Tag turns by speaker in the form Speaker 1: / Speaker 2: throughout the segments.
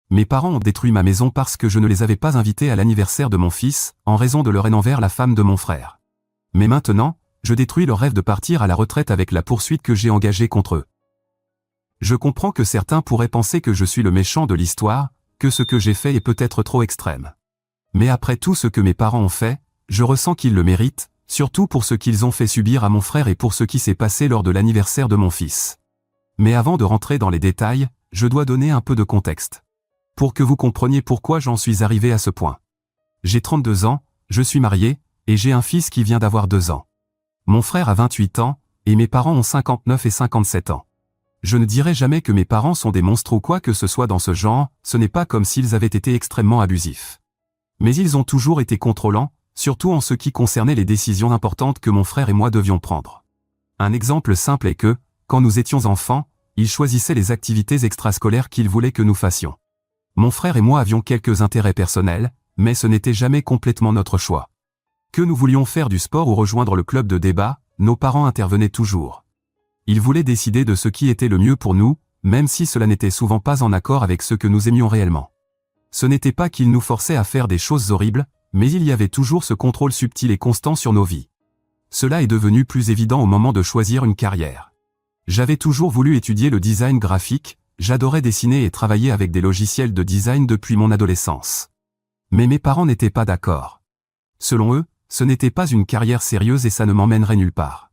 Speaker 1: Mes parents ont détruit ma maison parce que je ne les avais pas invités à l'anniversaire de mon fils, en raison de leur haine envers la femme de mon frère. Mais maintenant, je détruis leur rêve de partir à la retraite avec la poursuite que j'ai engagée contre eux. Je comprends que certains pourraient penser que je suis le méchant de l'histoire, que ce que j'ai fait est peut-être trop extrême. Mais après tout ce que mes parents ont fait, je ressens qu'ils le méritent, surtout pour ce qu'ils ont fait subir à mon frère et pour ce qui s'est passé lors de l'anniversaire de mon fils. Mais avant de rentrer dans les détails, je dois donner un peu de contexte. Pour que vous compreniez pourquoi j'en suis arrivé à ce point. J'ai 32 ans, je suis marié, et j'ai un fils qui vient d'avoir 2 ans. Mon frère a 28 ans, et mes parents ont 59 et 57 ans. Je ne dirai jamais que mes parents sont des monstres ou quoi que ce soit dans ce genre, ce n'est pas comme s'ils avaient été extrêmement abusifs. Mais ils ont toujours été contrôlants, surtout en ce qui concernait les décisions importantes que mon frère et moi devions prendre. Un exemple simple est que, quand nous étions enfants, ils choisissaient les activités extrascolaires qu'ils voulaient que nous fassions. Mon frère et moi avions quelques intérêts personnels, mais ce n'était jamais complètement notre choix. Que nous voulions faire du sport ou rejoindre le club de débat, nos parents intervenaient toujours. Ils voulaient décider de ce qui était le mieux pour nous, même si cela n'était souvent pas en accord avec ce que nous aimions réellement. Ce n'était pas qu'ils nous forçaient à faire des choses horribles, mais il y avait toujours ce contrôle subtil et constant sur nos vies. Cela est devenu plus évident au moment de choisir une carrière. J'avais toujours voulu étudier le design graphique, j'adorais dessiner et travailler avec des logiciels de design depuis mon adolescence. Mais mes parents n'étaient pas d'accord. Selon eux, ce n'était pas une carrière sérieuse et ça ne m'emmènerait nulle part.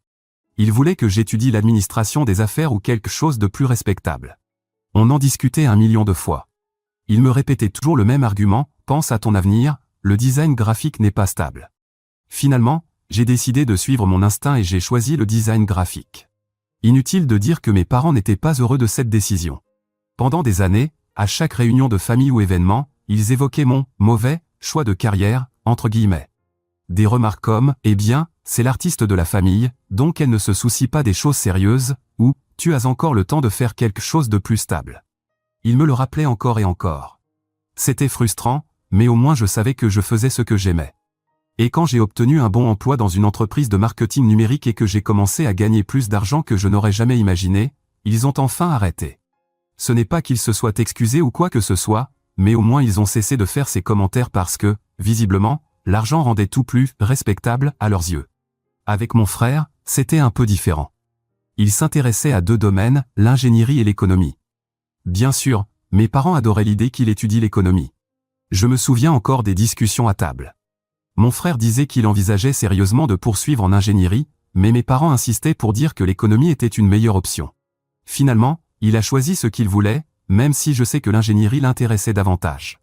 Speaker 1: Ils voulaient que j'étudie l'administration des affaires ou quelque chose de plus respectable. On en discutait 1 million de fois. Ils me répétaient toujours le même argument, pense à ton avenir, le design graphique n'est pas stable. Finalement, j'ai décidé de suivre mon instinct et j'ai choisi le design graphique. Inutile de dire que mes parents n'étaient pas heureux de cette décision. Pendant des années, à chaque réunion de famille ou événement, ils évoquaient mon « mauvais » choix de carrière, entre guillemets. Des remarques comme « eh bien, c'est l'artiste de la famille, donc elle ne se soucie pas des choses sérieuses » ou « tu as encore le temps de faire quelque chose de plus stable ». Ils me le rappelaient encore et encore. C'était frustrant, mais au moins je savais que je faisais ce que j'aimais. Et quand j'ai obtenu un bon emploi dans une entreprise de marketing numérique et que j'ai commencé à gagner plus d'argent que je n'aurais jamais imaginé, ils ont enfin arrêté. Ce n'est pas qu'ils se soient excusés ou quoi que ce soit, mais au moins ils ont cessé de faire ces commentaires parce que, visiblement, l'argent rendait tout plus respectable à leurs yeux. Avec mon frère, c'était un peu différent. Il s'intéressait à 2 domaines, l'ingénierie et l'économie. Bien sûr, mes parents adoraient l'idée qu'il étudie l'économie. Je me souviens encore des discussions à table. Mon frère disait qu'il envisageait sérieusement de poursuivre en ingénierie, mais mes parents insistaient pour dire que l'économie était une meilleure option. Finalement, il a choisi ce qu'il voulait, même si je sais que l'ingénierie l'intéressait davantage.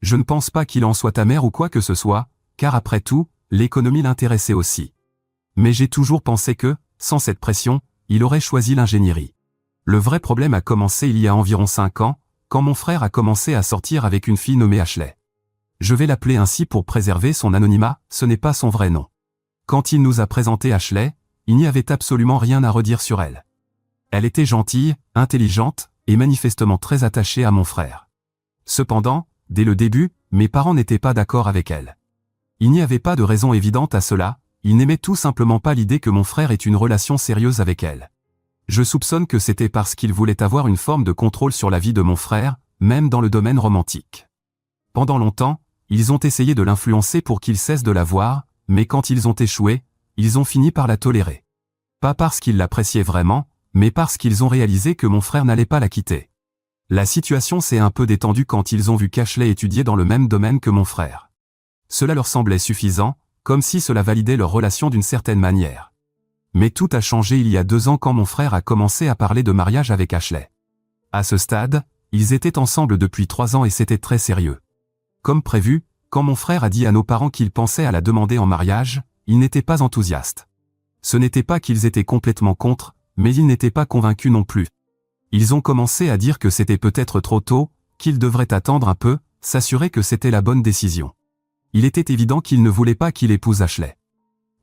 Speaker 1: Je ne pense pas qu'il en soit amer ou quoi que ce soit, car après tout, l'économie l'intéressait aussi. Mais j'ai toujours pensé que, sans cette pression, il aurait choisi l'ingénierie. Le vrai problème a commencé il y a environ 5 ans, quand mon frère a commencé à sortir avec une fille nommée Ashley. Je vais l'appeler ainsi pour préserver son anonymat, ce n'est pas son vrai nom. Quand il nous a présenté Ashley, il n'y avait absolument rien à redire sur elle. Elle était gentille, intelligente, et manifestement très attachée à mon frère. Cependant, dès le début, mes parents n'étaient pas d'accord avec elle. Il n'y avait pas de raison évidente à cela, ils n'aimaient tout simplement pas l'idée que mon frère ait une relation sérieuse avec elle. Je soupçonne que c'était parce qu'ils voulaient avoir une forme de contrôle sur la vie de mon frère, même dans le domaine romantique. Pendant longtemps, ils ont essayé de l'influencer pour qu'il cesse de la voir, mais quand ils ont échoué, ils ont fini par la tolérer. Pas parce qu'ils l'appréciaient vraiment, mais parce qu'ils ont réalisé que mon frère n'allait pas la quitter. La situation s'est un peu détendue quand ils ont vu qu'Ashley étudiait dans le même domaine que mon frère. Cela leur semblait suffisant, comme si cela validait leur relation d'une certaine manière. Mais tout a changé il y a 2 ans quand mon frère a commencé à parler de mariage avec Ashley. À ce stade, ils étaient ensemble depuis 3 ans et c'était très sérieux. Comme prévu, quand mon frère a dit à nos parents qu'il pensait à la demander en mariage, ils n'étaient pas enthousiastes. Ce n'était pas qu'ils étaient complètement contre, mais ils n'étaient pas convaincus non plus. Ils ont commencé à dire que c'était peut-être trop tôt, qu'ils devraient attendre un peu, s'assurer que c'était la bonne décision. Il était évident qu'ils ne voulaient pas qu'il épouse Ashley.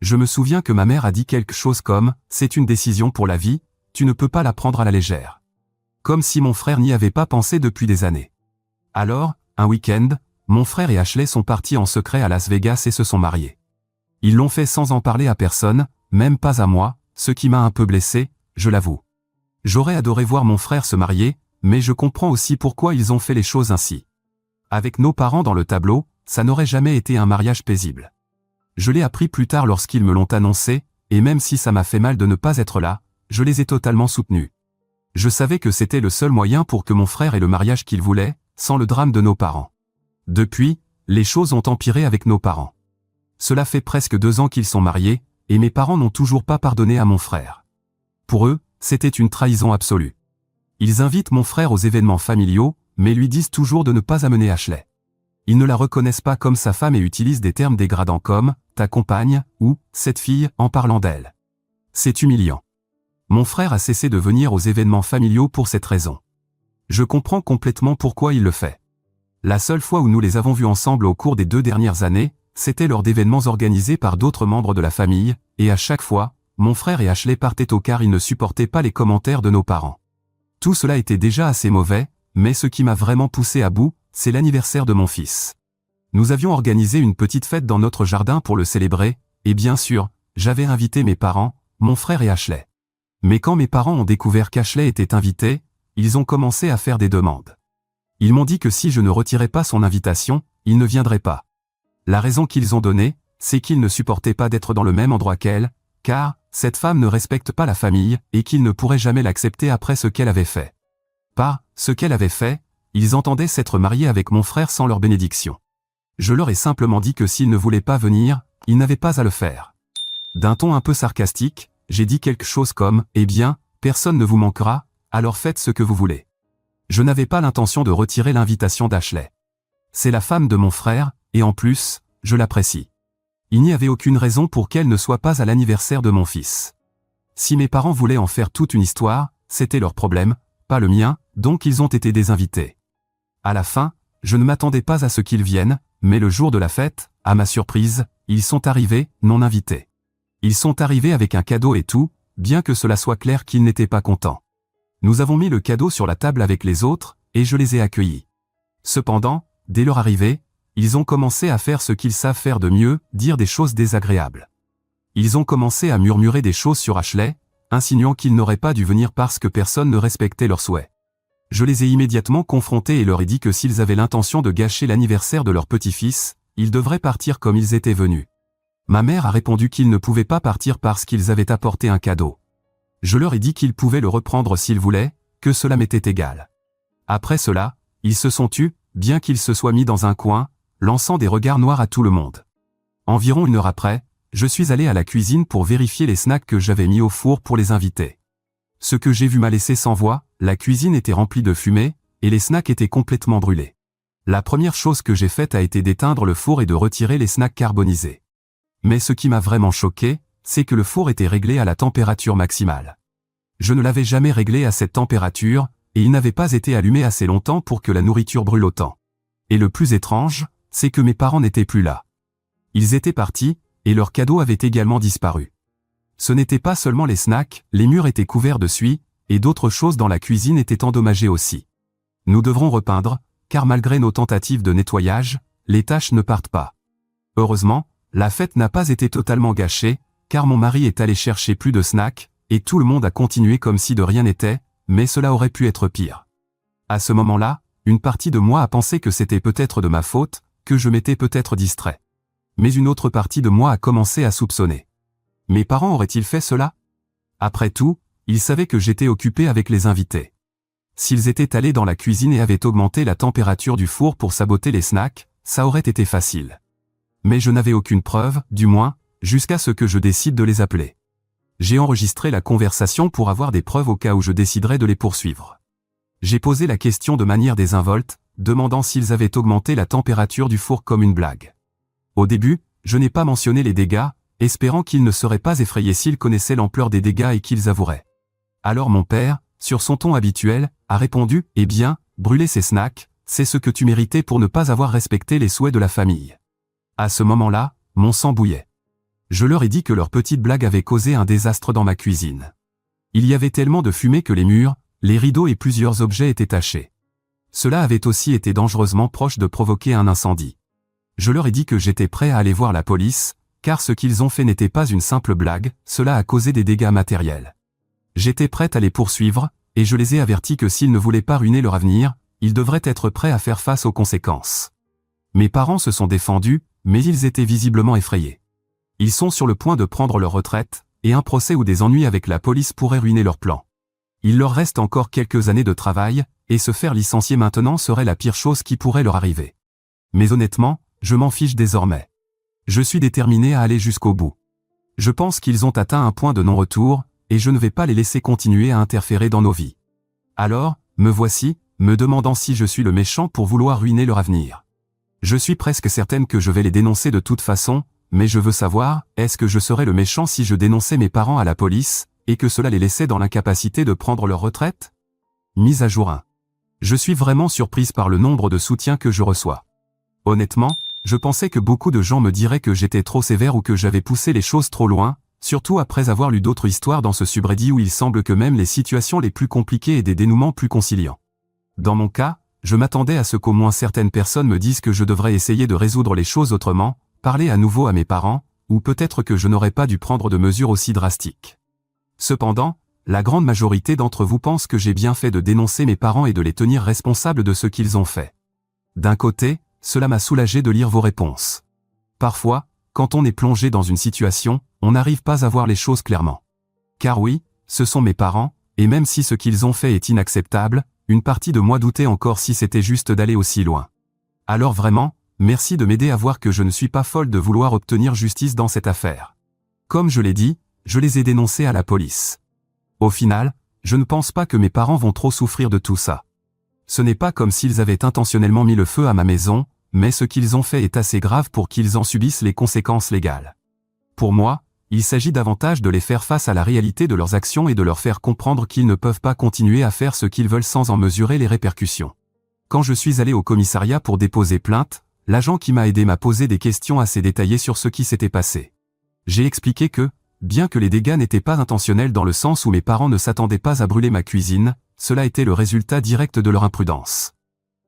Speaker 1: Je me souviens que ma mère a dit quelque chose comme « c'est une décision pour la vie, tu ne peux pas la prendre à la légère ». Comme si mon frère n'y avait pas pensé depuis des années. Alors, un week-end, mon frère et Ashley sont partis en secret à Las Vegas et se sont mariés. Ils l'ont fait sans en parler à personne, même pas à moi, ce qui m'a un peu blessé, je l'avoue. J'aurais adoré voir mon frère se marier, mais je comprends aussi pourquoi ils ont fait les choses ainsi. Avec nos parents dans le tableau, ça n'aurait jamais été un mariage paisible. Je l'ai appris plus tard lorsqu'ils me l'ont annoncé, et même si ça m'a fait mal de ne pas être là, je les ai totalement soutenus. Je savais que c'était le seul moyen pour que mon frère ait le mariage qu'il voulait, sans le drame de nos parents. Depuis, les choses ont empiré avec nos parents. Cela fait presque 2 ans qu'ils sont mariés, et mes parents n'ont toujours pas pardonné à mon frère. Pour eux, c'était une trahison absolue. Ils invitent mon frère aux événements familiaux, mais lui disent toujours de ne pas amener Ashley. Ils ne la reconnaissent pas comme sa femme et utilisent des termes dégradants comme « ta compagne » ou « cette fille » en parlant d'elle. C'est humiliant. Mon frère a cessé de venir aux événements familiaux pour cette raison. Je comprends complètement pourquoi il le fait. La seule fois où nous les avons vus ensemble au cours des 2 dernières années, c'était lors d'événements organisés par d'autres membres de la famille, et à chaque fois, mon frère et Ashley partaient au car ils ne supportaient pas les commentaires de nos parents. Tout cela était déjà assez mauvais, mais ce qui m'a vraiment poussé à bout, c'est l'anniversaire de mon fils. Nous avions organisé une petite fête dans notre jardin pour le célébrer, et bien sûr, j'avais invité mes parents, mon frère et Ashley. Mais quand mes parents ont découvert qu'Ashley était invitée, ils ont commencé à faire des demandes. Ils m'ont dit que si je ne retirais pas son invitation, il ne viendrait pas. La raison qu'ils ont donnée, c'est qu'ils ne supportaient pas d'être dans le même endroit qu'elle, car cette femme ne respecte pas la famille et qu'ils ne pourraient jamais l'accepter après ce qu'elle avait fait. Pas ce qu'elle avait fait, ils entendaient s'être mariés avec mon frère sans leur bénédiction. Je leur ai simplement dit que s'ils ne voulaient pas venir, ils n'avaient pas à le faire. D'un ton un peu sarcastique, j'ai dit quelque chose comme « Eh bien, personne ne vous manquera, alors faites ce que vous voulez ». Je n'avais pas l'intention de retirer l'invitation d'Ashley. C'est la femme de mon frère, et en plus, je l'apprécie. Il n'y avait aucune raison pour qu'elle ne soit pas à l'anniversaire de mon fils. Si mes parents voulaient en faire toute une histoire, c'était leur problème, pas le mien, donc ils ont été désinvités. À la fin, je ne m'attendais pas à ce qu'ils viennent, mais le jour de la fête, à ma surprise, ils sont arrivés, non invités. Ils sont arrivés avec un cadeau et tout, bien que cela soit clair qu'ils n'étaient pas contents. Nous avons mis le cadeau sur la table avec les autres, et je les ai accueillis. Cependant, dès leur arrivée, ils ont commencé à faire ce qu'ils savent faire de mieux, dire des choses désagréables. Ils ont commencé à murmurer des choses sur Ashley, insinuant qu'ils n'auraient pas dû venir parce que personne ne respectait leurs souhaits. Je les ai immédiatement confrontés et leur ai dit que s'ils avaient l'intention de gâcher l'anniversaire de leur petit-fils, ils devraient partir comme ils étaient venus. Ma mère a répondu qu'ils ne pouvaient pas partir parce qu'ils avaient apporté un cadeau. Je leur ai dit qu'ils pouvaient le reprendre s'ils voulaient, que cela m'était égal. Après cela, ils se sont tus, bien qu'ils se soient mis dans un coin, lançant des regards noirs à tout le monde. Environ 1 heure après, je suis allé à la cuisine pour vérifier les snacks que j'avais mis au four pour les invités. Ce que j'ai vu m'a laissé sans voix, la cuisine était remplie de fumée, et les snacks étaient complètement brûlés. La première chose que j'ai faite a été d'éteindre le four et de retirer les snacks carbonisés. Mais ce qui m'a vraiment choqué, c'est que le four était réglé à la température maximale. Je ne l'avais jamais réglé à cette température, et il n'avait pas été allumé assez longtemps pour que la nourriture brûle autant. Et le plus étrange, c'est que mes parents n'étaient plus là. Ils étaient partis, et leur cadeau avait également disparu. Ce n'était pas seulement les snacks, les murs étaient couverts de suie, et d'autres choses dans la cuisine étaient endommagées aussi. Nous devrons repeindre, car malgré nos tentatives de nettoyage, les taches ne partent pas. Heureusement, la fête n'a pas été totalement gâchée, car mon mari est allé chercher plus de snacks, et tout le monde a continué comme si de rien n'était, mais cela aurait pu être pire. À ce moment-là, une partie de moi a pensé que c'était peut-être de ma faute, que je m'étais peut-être distrait. Mais une autre partie de moi a commencé à soupçonner. Mes parents auraient-ils fait cela? Après tout, ils savaient que j'étais occupé avec les invités. S'ils étaient allés dans la cuisine et avaient augmenté la température du four pour saboter les snacks, ça aurait été facile. Mais je n'avais aucune preuve, du moins, jusqu'à ce que je décide de les appeler. J'ai enregistré la conversation pour avoir des preuves au cas où je déciderais de les poursuivre. J'ai posé la question de manière désinvolte, demandant s'ils avaient augmenté la température du four comme une blague. Au début, je n'ai pas mentionné les dégâts, espérant qu'ils ne seraient pas effrayés s'ils connaissaient l'ampleur des dégâts et qu'ils avoueraient. Alors mon père, sur son ton habituel, a répondu « Eh bien, brûler ces snacks, c'est ce que tu méritais pour ne pas avoir respecté les souhaits de la famille. » À ce moment-là, mon sang bouillait. Je leur ai dit que leur petite blague avait causé un désastre dans ma cuisine. Il y avait tellement de fumée que les murs, les rideaux et plusieurs objets étaient tachés. Cela avait aussi été dangereusement proche de provoquer un incendie. Je leur ai dit que j'étais prêt à aller voir la police, car ce qu'ils ont fait n'était pas une simple blague, cela a causé des dégâts matériels. J'étais prête à les poursuivre, et je les ai avertis que s'ils ne voulaient pas ruiner leur avenir, ils devraient être prêts à faire face aux conséquences. Mes parents se sont défendus, mais ils étaient visiblement effrayés. Ils sont sur le point de prendre leur retraite, et un procès ou des ennuis avec la police pourrait ruiner leurs plans. Il leur reste encore quelques années de travail, et se faire licencier maintenant serait la pire chose qui pourrait leur arriver. Mais honnêtement, je m'en fiche désormais. Je suis déterminé à aller jusqu'au bout. Je pense qu'ils ont atteint un point de non-retour, et je ne vais pas les laisser continuer à interférer dans nos vies. Alors, me voici, me demandant si je suis le méchant pour vouloir ruiner leur avenir. Je suis presque certaine que je vais les dénoncer de toute façon, mais je veux savoir, est-ce que je serais le méchant si je dénonçais mes parents à la police, et que cela les laissait dans l'incapacité de prendre leur retraite? Mise à jour 1. Je suis vraiment surprise par le nombre de soutiens que je reçois. Honnêtement, je pensais que beaucoup de gens me diraient que j'étais trop sévère ou que j'avais poussé les choses trop loin, surtout après avoir lu d'autres histoires dans ce subreddit où il semble que même les situations les plus compliquées aient des dénouements plus conciliants. Dans mon cas, je m'attendais à ce qu'au moins certaines personnes me disent que je devrais essayer de résoudre les choses autrement, parler à nouveau à mes parents, ou peut-être que je n'aurais pas dû prendre de mesures aussi drastiques. Cependant, la grande majorité d'entre vous pense que j'ai bien fait de dénoncer mes parents et de les tenir responsables de ce qu'ils ont fait. D'un côté, cela m'a soulagé de lire vos réponses. Parfois, quand on est plongé dans une situation, on n'arrive pas à voir les choses clairement. Car oui, ce sont mes parents, et même si ce qu'ils ont fait est inacceptable, une partie de moi doutait encore si c'était juste d'aller aussi loin. Alors vraiment, merci de m'aider à voir que je ne suis pas folle de vouloir obtenir justice dans cette affaire. Comme je l'ai dit, je les ai dénoncés à la police. Au final, je ne pense pas que mes parents vont trop souffrir de tout ça. Ce n'est pas comme s'ils avaient intentionnellement mis le feu à ma maison, mais ce qu'ils ont fait est assez grave pour qu'ils en subissent les conséquences légales. Pour moi, il s'agit davantage de les faire face à la réalité de leurs actions et de leur faire comprendre qu'ils ne peuvent pas continuer à faire ce qu'ils veulent sans en mesurer les répercussions. Quand je suis allé au commissariat pour déposer plainte, l'agent qui m'a aidé m'a posé des questions assez détaillées sur ce qui s'était passé. J'ai expliqué que, bien que les dégâts n'étaient pas intentionnels dans le sens où mes parents ne s'attendaient pas à brûler ma cuisine, cela était le résultat direct de leur imprudence.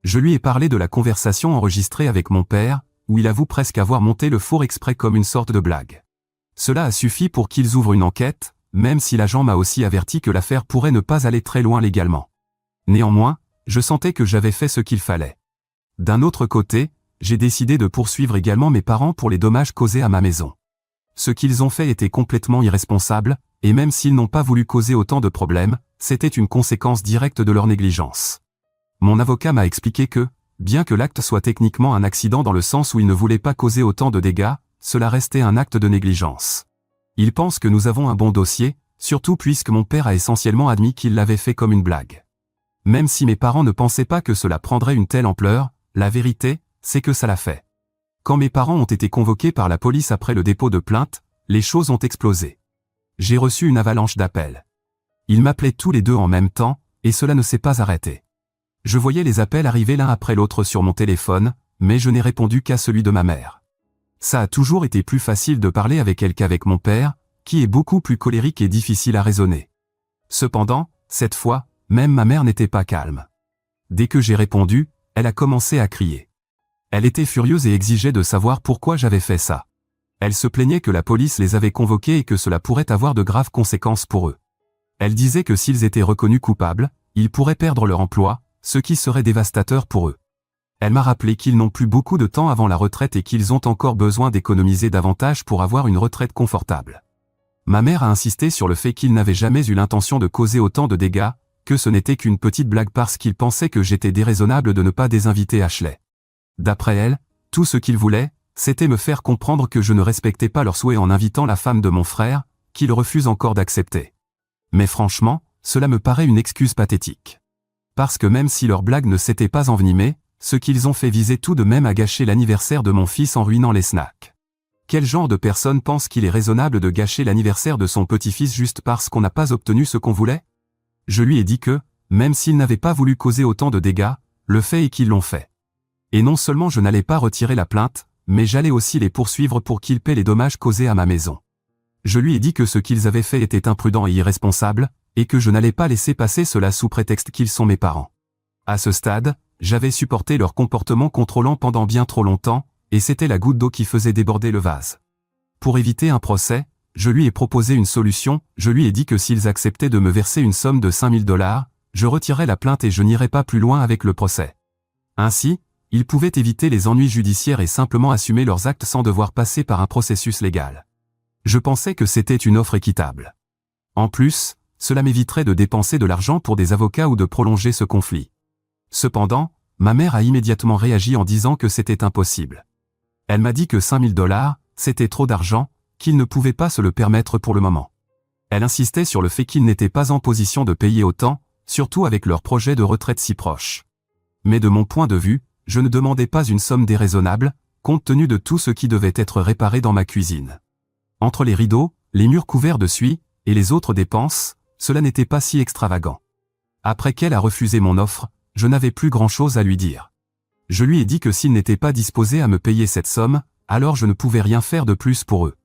Speaker 1: Je lui ai parlé de la conversation enregistrée avec mon père, où il avoue presque avoir monté le four exprès comme une sorte de blague. Cela a suffi pour qu'ils ouvrent une enquête, même si l'agent m'a aussi averti que l'affaire pourrait ne pas aller très loin légalement. Néanmoins, je sentais que j'avais fait ce qu'il fallait. D'un autre côté, j'ai décidé de poursuivre également mes parents pour les dommages causés à ma maison. Ce qu'ils ont fait était complètement irresponsable, et même s'ils n'ont pas voulu causer autant de problèmes, c'était une conséquence directe de leur négligence. Mon avocat m'a expliqué que, bien que l'acte soit techniquement un accident dans le sens où il ne voulait pas causer autant de dégâts, cela restait un acte de négligence. Il pense que nous avons un bon dossier, surtout puisque mon père a essentiellement admis qu'il l'avait fait comme une blague. Même si mes parents ne pensaient pas que cela prendrait une telle ampleur, la vérité, c'est que ça l'a fait. Quand mes parents ont été convoqués par la police après le dépôt de plainte, les choses ont explosé. J'ai reçu une avalanche d'appels. Ils m'appelaient tous les deux en même temps, et cela ne s'est pas arrêté. Je voyais les appels arriver l'un après l'autre sur mon téléphone, mais je n'ai répondu qu'à celui de ma mère. Ça a toujours été plus facile de parler avec elle qu'avec mon père, qui est beaucoup plus colérique et difficile à raisonner. Cependant, cette fois, même ma mère n'était pas calme. Dès que j'ai répondu, elle a commencé à crier. Elle était furieuse et exigeait de savoir pourquoi j'avais fait ça. Elle se plaignait que la police les avait convoqués et que cela pourrait avoir de graves conséquences pour eux. Elle disait que s'ils étaient reconnus coupables, ils pourraient perdre leur emploi, ce qui serait dévastateur pour eux. Elle m'a rappelé qu'ils n'ont plus beaucoup de temps avant la retraite et qu'ils ont encore besoin d'économiser davantage pour avoir une retraite confortable. Ma mère a insisté sur le fait qu'ils n'avaient jamais eu l'intention de causer autant de dégâts, que ce n'était qu'une petite blague parce qu'ils pensaient que j'étais déraisonnable de ne pas désinviter Ashley. D'après elle, tout ce qu'ils voulaient, c'était me faire comprendre que je ne respectais pas leurs souhaits en invitant la femme de mon frère, qu'ils refusent encore d'accepter. Mais franchement, cela me paraît une excuse pathétique. Parce que même si leur blague ne s'était pas envenimée, ce qu'ils ont fait visait tout de même à gâcher l'anniversaire de mon fils en ruinant les snacks. Quel genre de personne pense qu'il est raisonnable de gâcher l'anniversaire de son petit-fils juste parce qu'on n'a pas obtenu ce qu'on voulait? Je lui ai dit que, même s'ils n'avaient pas voulu causer autant de dégâts, le fait est qu'ils l'ont fait. Et non seulement je n'allais pas retirer la plainte, mais j'allais aussi les poursuivre pour qu'ils paient les dommages causés à ma maison. Je lui ai dit que ce qu'ils avaient fait était imprudent et irresponsable, et que je n'allais pas laisser passer cela sous prétexte qu'ils sont mes parents. À ce stade, j'avais supporté leur comportement contrôlant pendant bien trop longtemps, et c'était la goutte d'eau qui faisait déborder le vase. Pour éviter un procès, je lui ai proposé une solution, je lui ai dit que s'ils acceptaient de me verser une somme de $5000, je retirerais la plainte et je n'irais pas plus loin avec le procès. Ainsi, ils pouvaient éviter les ennuis judiciaires et simplement assumer leurs actes sans devoir passer par un processus légal. Je pensais que c'était une offre équitable. En plus, cela m'éviterait de dépenser de l'argent pour des avocats ou de prolonger ce conflit. Cependant, ma mère a immédiatement réagi en disant que c'était impossible. Elle m'a dit que 5 000 $, c'était trop d'argent, qu'ils ne pouvaient pas se le permettre pour le moment. Elle insistait sur le fait qu'ils n'étaient pas en position de payer autant, surtout avec leur projet de retraite si proche. Mais de mon point de vue, je ne demandais pas une somme déraisonnable, compte tenu de tout ce qui devait être réparé dans ma cuisine. Entre les rideaux, les murs couverts de suie, et les autres dépenses, cela n'était pas si extravagant. Après qu'elle a refusé mon offre, je n'avais plus grand-chose à lui dire. Je lui ai dit que s'il n'était pas disposé à me payer cette somme, alors je ne pouvais rien faire de plus pour eux.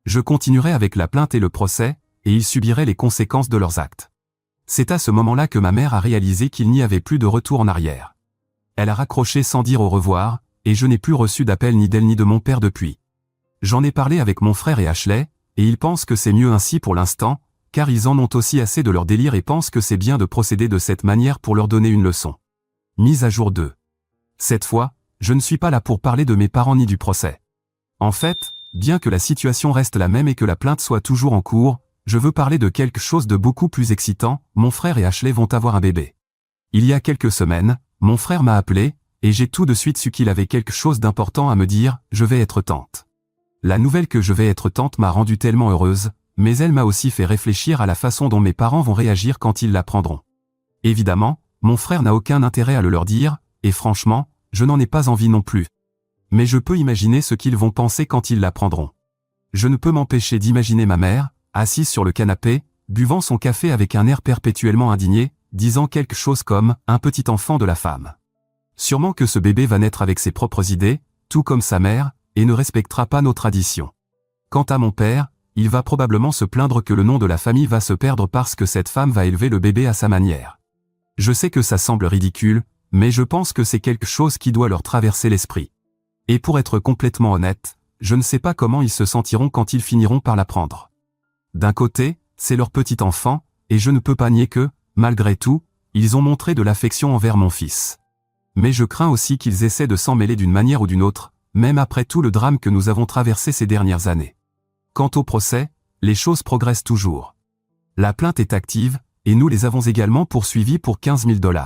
Speaker 1: Je continuerais avec la plainte et le procès, et ils subiraient les conséquences de leurs actes. C'est à ce moment-là que ma mère a réalisé qu'il n'y avait plus de retour en arrière. Elle a raccroché sans dire au revoir, et je n'ai plus reçu d'appel ni d'elle ni de mon père depuis. J'en ai parlé avec mon frère et Ashley, et ils pensent que c'est mieux ainsi pour l'instant, car ils en ont aussi assez de leur délire et pensent que c'est bien de procéder de cette manière pour leur donner une leçon. Mise à jour 2. Cette fois, je ne suis pas là pour parler de mes parents ni du procès. En fait, bien que la situation reste la même et que la plainte soit toujours en cours, je veux parler de quelque chose de beaucoup plus excitant. Mon frère et Ashley vont avoir un bébé. Il y a quelques semaines, mon frère m'a appelé, et j'ai tout de suite su qu'il avait quelque chose d'important à me dire, je vais être tante. La nouvelle que je vais être tante m'a rendue tellement heureuse, mais elle m'a aussi fait réfléchir à la façon dont mes parents vont réagir quand ils l'apprendront. Évidemment, mon frère n'a aucun intérêt à le leur dire, et franchement, je n'en ai pas envie non plus. Mais je peux imaginer ce qu'ils vont penser quand ils l'apprendront. Je ne peux m'empêcher d'imaginer ma mère, assise sur le canapé, buvant son café avec un air perpétuellement indigné, disant quelque chose comme « un petit enfant de la femme ». Sûrement que ce bébé va naître avec ses propres idées, tout comme sa mère, et ne respectera pas nos traditions. Quant à mon père, il va probablement se plaindre que le nom de la famille va se perdre parce que cette femme va élever le bébé à sa manière. Je sais que ça semble ridicule, mais je pense que c'est quelque chose qui doit leur traverser l'esprit. Et pour être complètement honnête, je ne sais pas comment ils se sentiront quand ils finiront par l'apprendre. D'un côté, c'est leur petit enfant, et je ne peux pas nier que, malgré tout, ils ont montré de l'affection envers mon fils. Mais je crains aussi qu'ils essaient de s'en mêler d'une manière ou d'une autre, même après tout le drame que nous avons traversé ces dernières années. Quant au procès, les choses progressent toujours. La plainte est active, et nous les avons également poursuivis pour 15 000 $.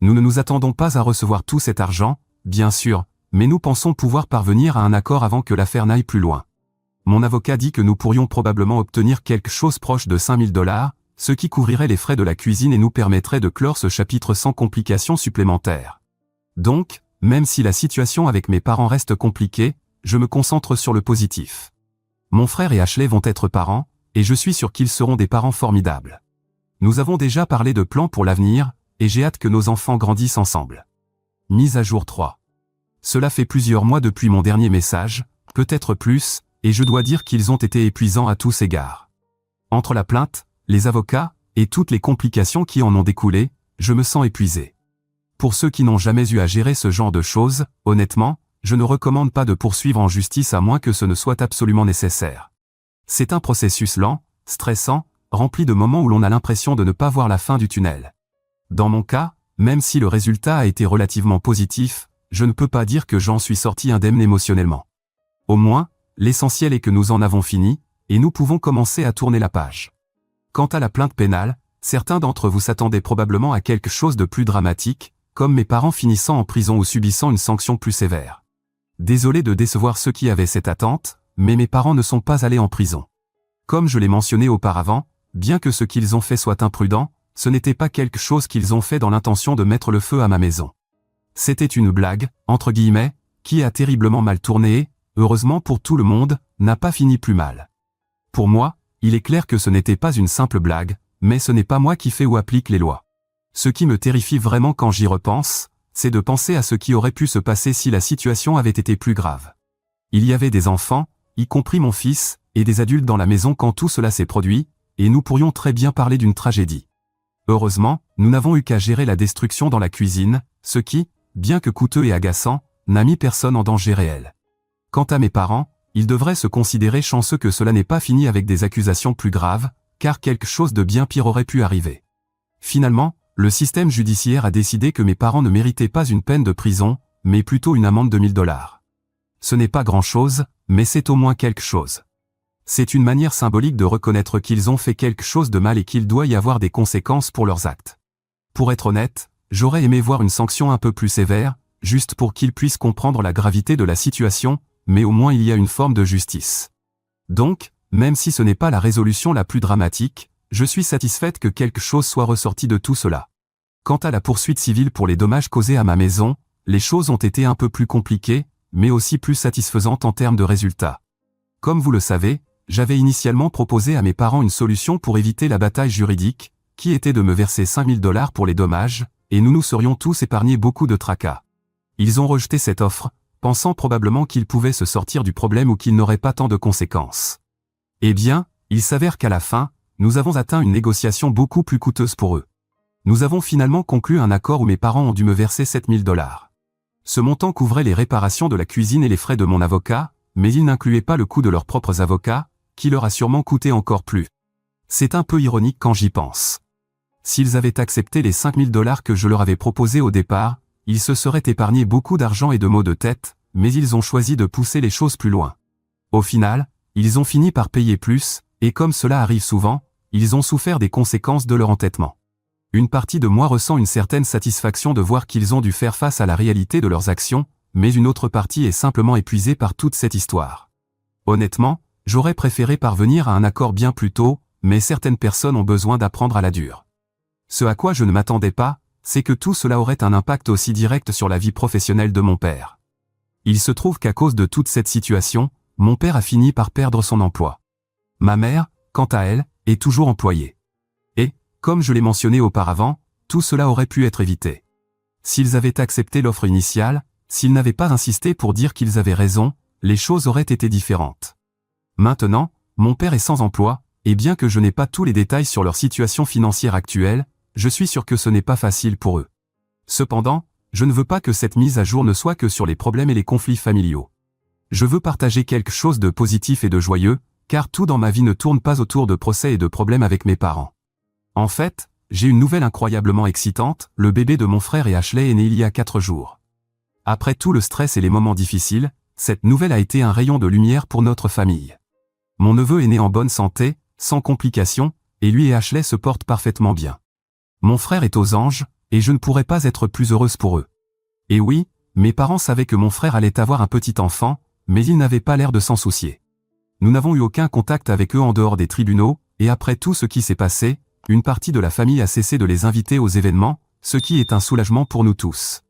Speaker 1: Nous ne nous attendons pas à recevoir tout cet argent, bien sûr, mais nous pensons pouvoir parvenir à un accord avant que l'affaire n'aille plus loin. Mon avocat dit que nous pourrions probablement obtenir quelque chose proche de 5 000 $, ce qui couvrirait les frais de la cuisine et nous permettrait de clore ce chapitre sans complications supplémentaires. Donc, même si la situation avec mes parents reste compliquée, je me concentre sur le positif. Mon frère et Ashley vont être parents, et je suis sûr qu'ils seront des parents formidables. Nous avons déjà parlé de plans pour l'avenir, et j'ai hâte que nos enfants grandissent ensemble. Mise à jour 3. Cela fait plusieurs mois depuis mon dernier message, peut-être plus, et je dois dire qu'ils ont été épuisants à tous égards. Entre la plainte, les avocats, et toutes les complications qui en ont découlé, je me sens épuisé. Pour ceux qui n'ont jamais eu à gérer ce genre de choses, honnêtement, je ne recommande pas de poursuivre en justice à moins que ce ne soit absolument nécessaire. C'est un processus lent, stressant, rempli de moments où l'on a l'impression de ne pas voir la fin du tunnel. Dans mon cas, même si le résultat a été relativement positif, je ne peux pas dire que j'en suis sorti indemne émotionnellement. Au moins, l'essentiel est que nous en avons fini, et nous pouvons commencer à tourner la page. Quant à la plainte pénale, certains d'entre vous s'attendaient probablement à quelque chose de plus dramatique, comme mes parents finissant en prison ou subissant une sanction plus sévère. Désolé de décevoir ceux qui avaient cette attente, mais mes parents ne sont pas allés en prison. Comme je l'ai mentionné auparavant, bien que ce qu'ils ont fait soit imprudent, ce n'était pas quelque chose qu'ils ont fait dans l'intention de mettre le feu à ma maison. C'était une blague, entre guillemets, qui a terriblement mal tourné et, heureusement pour tout le monde, n'a pas fini plus mal. Pour moi, il est clair que ce n'était pas une simple blague, mais ce n'est pas moi qui fais ou applique les lois. Ce qui me terrifie vraiment quand j'y repense, c'est de penser à ce qui aurait pu se passer si la situation avait été plus grave. Il y avait des enfants, y compris mon fils, et des adultes dans la maison quand tout cela s'est produit, et nous pourrions très bien parler d'une tragédie. Heureusement, nous n'avons eu qu'à gérer la destruction dans la cuisine, ce qui, bien que coûteux et agaçant, n'a mis personne en danger réel. Quant à mes parents, ils devraient se considérer chanceux que cela n'ait pas fini avec des accusations plus graves, car quelque chose de bien pire aurait pu arriver. Finalement, Le système judiciaire a décidé que mes parents ne méritaient pas une peine de prison, mais plutôt une amende de 1 000 $. Ce n'est pas grand-chose, mais c'est au moins quelque chose. C'est une manière symbolique de reconnaître qu'ils ont fait quelque chose de mal et qu'il doit y avoir des conséquences pour leurs actes. Pour être honnête, j'aurais aimé voir une sanction un peu plus sévère, juste pour qu'ils puissent comprendre la gravité de la situation, mais au moins il y a une forme de justice. Donc, même si ce n'est pas la résolution la plus dramatique, je suis satisfaite que quelque chose soit ressorti de tout cela. Quant à la poursuite civile pour les dommages causés à ma maison, les choses ont été un peu plus compliquées, mais aussi plus satisfaisantes en termes de résultats. Comme vous le savez, j'avais initialement proposé à mes parents une solution pour éviter la bataille juridique, qui était de me verser 5 000 $ pour les dommages, et nous nous serions tous épargnés beaucoup de tracas. Ils ont rejeté cette offre, pensant probablement qu'ils pouvaient se sortir du problème ou qu'il n'aurait pas tant de conséquences. Eh bien, il s'avère qu'à la fin, nous avons atteint une négociation beaucoup plus coûteuse pour eux. Nous avons finalement conclu un accord où mes parents ont dû me verser 7 000 $. Ce montant couvrait les réparations de la cuisine et les frais de mon avocat, mais il n'incluait pas le coût de leurs propres avocats, qui leur a sûrement coûté encore plus. C'est un peu ironique quand j'y pense. S'ils avaient accepté les 5 000 $ que je leur avais proposés au départ, ils se seraient épargnés beaucoup d'argent et de maux de tête, mais ils ont choisi de pousser les choses plus loin. Au final, ils ont fini par payer plus, et comme cela arrive souvent, ils ont souffert des conséquences de leur entêtement. Une partie de moi ressent une certaine satisfaction de voir qu'ils ont dû faire face à la réalité de leurs actions, mais une autre partie est simplement épuisée par toute cette histoire. Honnêtement, j'aurais préféré parvenir à un accord bien plus tôt, mais certaines personnes ont besoin d'apprendre à la dure. Ce à quoi je ne m'attendais pas, c'est que tout cela aurait un impact aussi direct sur la vie professionnelle de mon père. Il se trouve qu'à cause de toute cette situation, mon père a fini par perdre son emploi. Ma mère, quant à elle, est toujours employée. Et, comme je l'ai mentionné auparavant, tout cela aurait pu être évité. S'ils avaient accepté l'offre initiale, s'ils n'avaient pas insisté pour dire qu'ils avaient raison, les choses auraient été différentes. Maintenant, mon père est sans emploi, et bien que je n'ai pas tous les détails sur leur situation financière actuelle, je suis sûr que ce n'est pas facile pour eux. Cependant, je ne veux pas que cette mise à jour ne soit que sur les problèmes et les conflits familiaux. Je veux partager quelque chose de positif et de joyeux, car tout dans ma vie ne tourne pas autour de procès et de problèmes avec mes parents. En fait, j'ai une nouvelle incroyablement excitante, le bébé de mon frère et Ashley est né il y a 4 jours. Après tout le stress et les moments difficiles, cette nouvelle a été un rayon de lumière pour notre famille. Mon neveu est né en bonne santé, sans complications, et lui et Ashley se portent parfaitement bien. Mon frère est aux anges, et je ne pourrais pas être plus heureuse pour eux. Et oui, mes parents savaient que mon frère allait avoir un petit enfant, mais ils n'avaient pas l'air de s'en soucier. Nous n'avons eu aucun contact avec eux en dehors des tribunaux, et après tout ce qui s'est passé, une partie de la famille a cessé de les inviter aux événements, ce qui est un soulagement pour nous tous.